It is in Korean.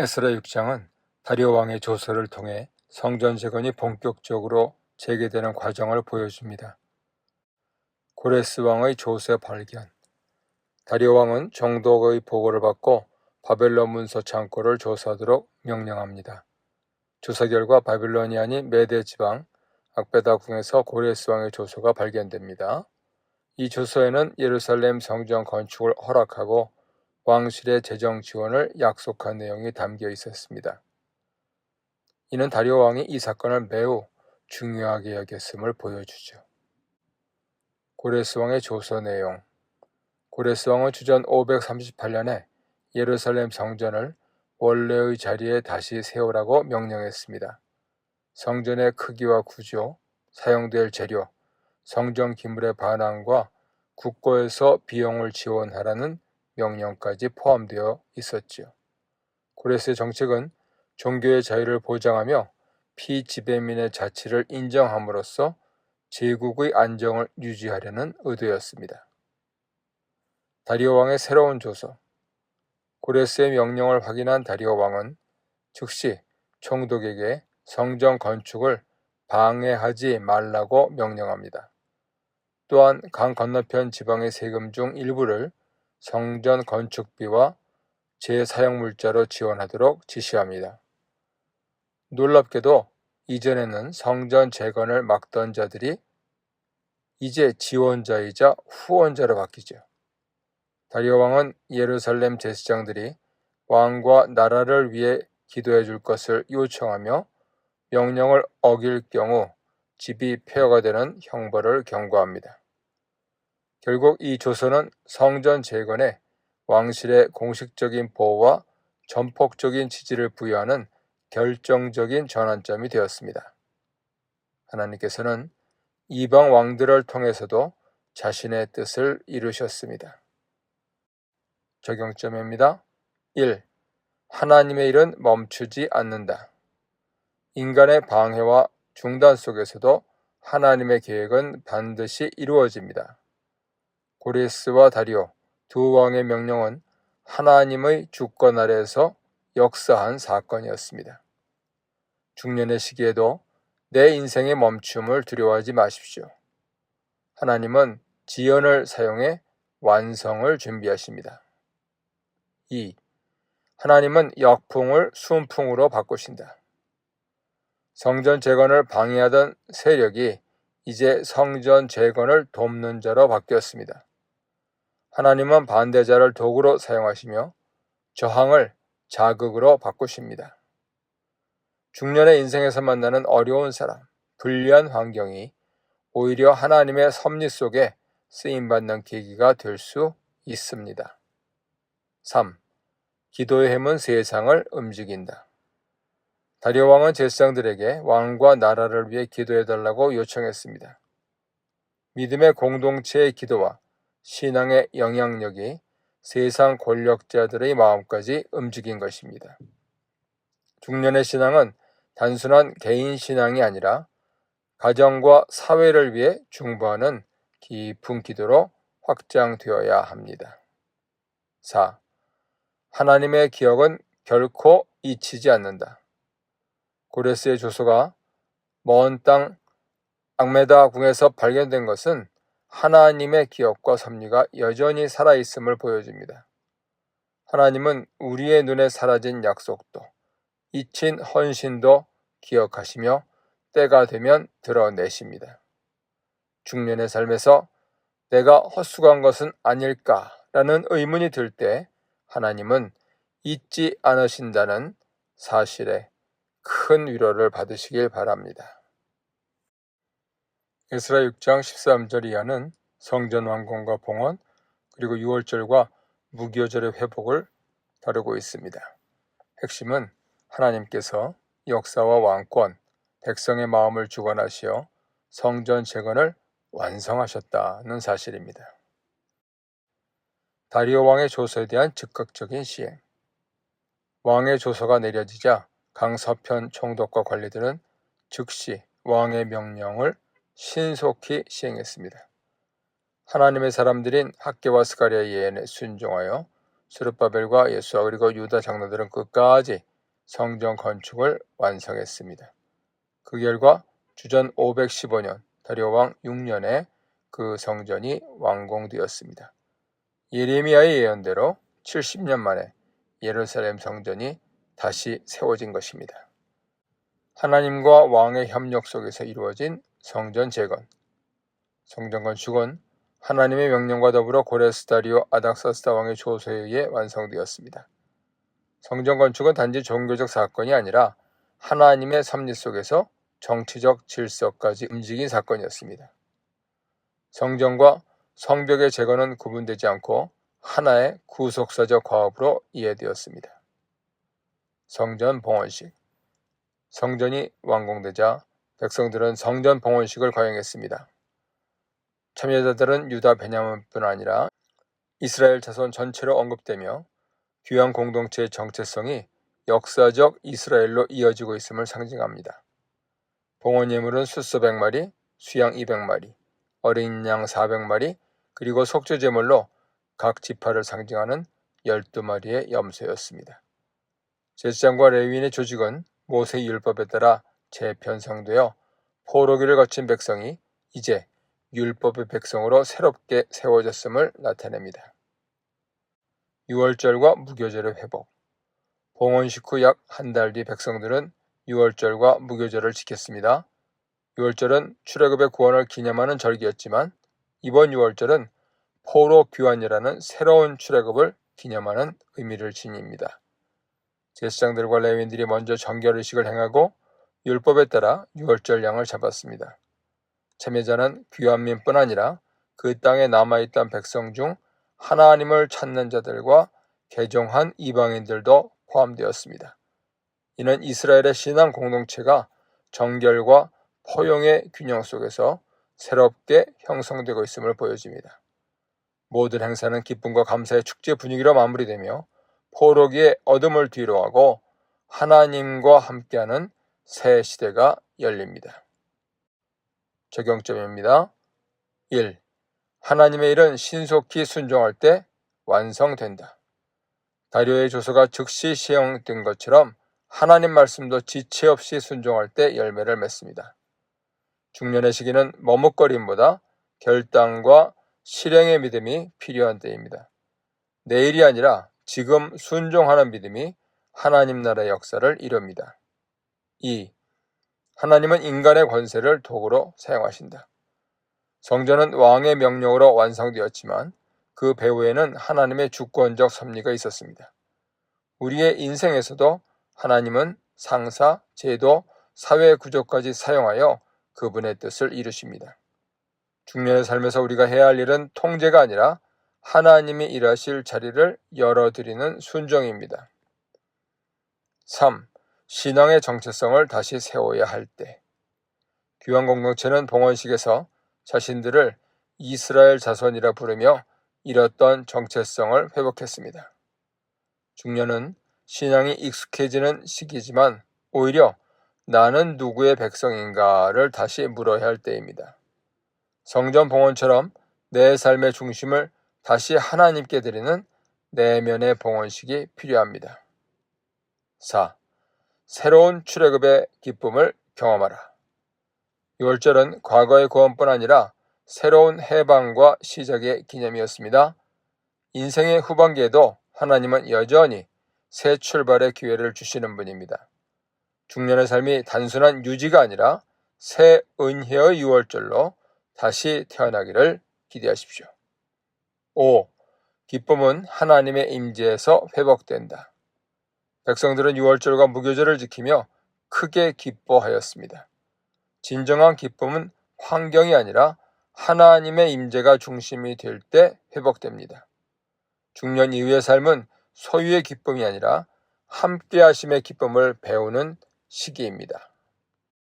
에스라 6장은 다리오 왕의 조서를 통해 성전 재건이 본격적으로 재개되는 과정을 보여줍니다. 고레스 왕의 조서 발견. 다리오 왕은 정독의 보고를 받고 바벨론 문서 창고를 조사하도록 명령합니다. 조사 결과 바빌론이 아닌 메대 지방 악베다궁에서 고레스 왕의 조서가 발견됩니다. 이 조서에는 예루살렘 성전 건축을 허락하고 왕실의 재정 지원을 약속한 내용이 담겨 있었습니다. 이는 다리오 왕이 이 사건을 매우 중요하게 여겼음을 보여주죠. 고레스 왕의 조서 내용. 고레스 왕은 주전 538년에 예루살렘 성전을 원래의 자리에 다시 세우라고 명령했습니다. 성전의 크기와 구조, 사용될 재료, 성전 기물의 반환과 국고에서 비용을 지원하라는 명령까지 포함되어 있었지요. 고레스의 정책은 종교의 자유를 보장하며 피지배민의 자치를 인정함으로써 제국의 안정을 유지하려는 의도였습니다. 다리오 왕의 새로운 조서. 고레스의 명령을 확인한 다리오 왕은 즉시 총독에게 성전 건축을 방해하지 말라고 명령합니다. 또한 강 건너편 지방의 세금 중 일부를 성전 건축비와 재사용물자로 지원하도록 지시합니다. 놀랍게도 이전에는 성전 재건을 막던 자들이 이제 지원자이자 후원자로 바뀌죠. 다리오 왕은 예루살렘 제사장들이 왕과 나라를 위해 기도해 줄 것을 요청하며 명령을 어길 경우 집이 폐허가 되는 형벌을 경고합니다. 결국 이 조서는 성전 재건에 왕실의 공식적인 보호와 전폭적인 지지를 부여하는 결정적인 전환점이 되었습니다. 하나님께서는 이방 왕들을 통해서도 자신의 뜻을 이루셨습니다. 적용점입니다. 1. 하나님의 일은 멈추지 않는다. 인간의 방해와 중단 속에서도 하나님의 계획은 반드시 이루어집니다. 고레스와 다리오 두 왕의 명령은 하나님의 주권 아래에서 역사한 사건이었습니다. 중년의 시기에도 내 인생의 멈춤을 두려워하지 마십시오. 하나님은 지연을 사용해 완성을 준비하십니다. 2. 하나님은 역풍을 순풍으로 바꾸신다. 성전 재건을 방해하던 세력이 이제 성전 재건을 돕는 자로 바뀌었습니다. 하나님은 반대자를 도구로 사용하시며 저항을 자극으로 바꾸십니다. 중년의 인생에서 만나는 어려운 사람, 불리한 환경이 오히려 하나님의 섭리 속에 쓰임받는 계기가 될 수 있습니다. 3. 기도의 힘은 세상을 움직인다. 다리오 왕은 제사장들에게 왕과 나라를 위해 기도해달라고 요청했습니다. 믿음의 공동체의 기도와 신앙의 영향력이 세상 권력자들의 마음까지 움직인 것입니다. 중년의 신앙은 단순한 개인 신앙이 아니라 가정과 사회를 위해 중보하는 깊은 기도로 확장되어야 합니다. 4. 하나님의 기억은 결코 잊히지 않는다. 고레스의 조서가 먼 땅 악메다 궁에서 발견된 것은 하나님의 기억과 섭리가 여전히 살아있음을 보여줍니다. 하나님은 우리의 눈에 사라진 약속도, 잊힌 헌신도 기억하시며 때가 되면 드러내십니다. 중년의 삶에서 내가 헛수고한 것은 아닐까라는 의문이 들 때 하나님은 잊지 않으신다는 사실에 큰 위로를 받으시길 바랍니다. 에스라 6장 13절 이하는 성전 완공과 봉헌 그리고 6월절과 무교절의 회복을 다루고 있습니다. 핵심은 하나님께서 역사와 왕권, 백성의 마음을 주관하시어 성전 재건을 완성하셨다는 사실입니다. 다리오 왕의 조서에 대한 즉각적인 시행. 왕의 조서가 내려지자 강 서편 총독과 관리들은 즉시 왕의 명령을 신속히 시행했습니다. 하나님의 사람들인 학개와 스가랴의 예언에 순종하여 스룹바벨과 예수아 그리고 유다 장로들은 끝까지 성전 건축을 완성했습니다. 그 결과 주전 515년 다리오 왕 6년에 그 성전이 완공되었습니다. 예레미야의 예언대로 70년 만에 예루살렘 성전이 다시 세워진 것입니다. 하나님과 왕의 협력 속에서 이루어진 성전 재건. 성전 건축은 하나님의 명령과 더불어 고레스 다리오 아닥사스다 왕의 조서에 의해 완성되었습니다. 성전 건축은 단지 종교적 사건이 아니라 하나님의 섭리 속에서 정치적 질서까지 움직인 사건이었습니다. 성전과 성벽의 재건은 구분되지 않고 하나의 구속사적 과업으로 이해되었습니다. 성전 봉헌식. 성전이 완공되자 백성들은 성전 봉헌식을 거행했습니다. 참여자들은 유다 베냐민뿐 아니라 이스라엘 자손 전체로 언급되며 귀환 공동체의 정체성이 역사적 이스라엘로 이어지고 있음을 상징합니다. 봉헌 예물은 숫소 100마리, 수양 200마리, 어린 양 400마리, 그리고 속죄 제물로 각 지파를 상징하는 12마리의 염소였습니다. 제사장과 레위인의 조직은 모세 율법에 따라 재편성되어 포로기를 거친 백성이 이제 율법의 백성으로 새롭게 세워졌음을 나타냅니다. 유월절과 무교절의 회복. 봉헌식 후 약 한 달 뒤 백성들은 유월절과 무교절을 지켰습니다. 유월절은 출애굽의 구원을 기념하는 절기였지만 이번 유월절은 포로 귀환이라는 새로운 출애굽을 기념하는 의미를 지닙니다. 제사장들과 레위인들이 먼저 정결의식을 행하고 율법에 따라 유월절 양을 잡았습니다. 참여자는 귀환민뿐 아니라 그 땅에 남아있던 백성 중 하나님을 찾는 자들과 개종한 이방인들도 포함되었습니다. 이는 이스라엘의 신앙 공동체가 정결과 포용의 균형 속에서 새롭게 형성되고 있음을 보여줍니다. 모든 행사는 기쁨과 감사의 축제 분위기로 마무리되며 포로기의 어둠을 뒤로하고 하나님과 함께하는 새 시대가 열립니다. 적용점입니다. 1. 하나님의 일은 신속히 순종할 때 완성된다. 다리오의 조서가 즉시 시행된 것처럼 하나님 말씀도 지체 없이 순종할 때 열매를 맺습니다. 중년의 시기는 머뭇거림보다 결단과 실행의 믿음이 필요한 때입니다. 내일이 아니라 지금 순종하는 믿음이 하나님 나라의 역사를 이룹니다. 2. 하나님은 인간의 권세를 도구로 사용하신다. 성전은 왕의 명령으로 완성되었지만 그 배후에는 하나님의 주권적 섭리가 있었습니다. 우리의 인생에서도 하나님은 상사, 제도, 사회 구조까지 사용하여 그분의 뜻을 이루십니다. 중년의 삶에서 우리가 해야 할 일은 통제가 아니라 하나님이 일하실 자리를 열어드리는 순종입니다. 3. 신앙의 정체성을 다시 세워야 할 때. 귀환 공동체는 봉헌식에서 자신들을 이스라엘 자손이라 부르며 잃었던 정체성을 회복했습니다. 중년은 신앙이 익숙해지는 시기지만 오히려 나는 누구의 백성인가를 다시 물어야 할 때입니다. 성전 봉헌처럼 내 삶의 중심을 다시 하나님께 드리는 내면의 봉헌식이 필요합니다. 4. 새로운 출애굽의 기쁨을 경험하라. 유월절은 과거의 구원뿐 아니라 새로운 해방과 시작의 기념이었습니다. 인생의 후반기에도 하나님은 여전히 새 출발의 기회를 주시는 분입니다. 중년의 삶이 단순한 유지가 아니라 새 은혜의 유월절로 다시 태어나기를 기대하십시오. 5. 기쁨은 하나님의 임재에서 회복된다. 백성들은 유월절과 무교절을 지키며 크게 기뻐하였습니다. 진정한 기쁨은 환경이 아니라 하나님의 임재가 중심이 될 때 회복됩니다. 중년 이후의 삶은 소유의 기쁨이 아니라 함께 하심의 기쁨을 배우는 시기입니다.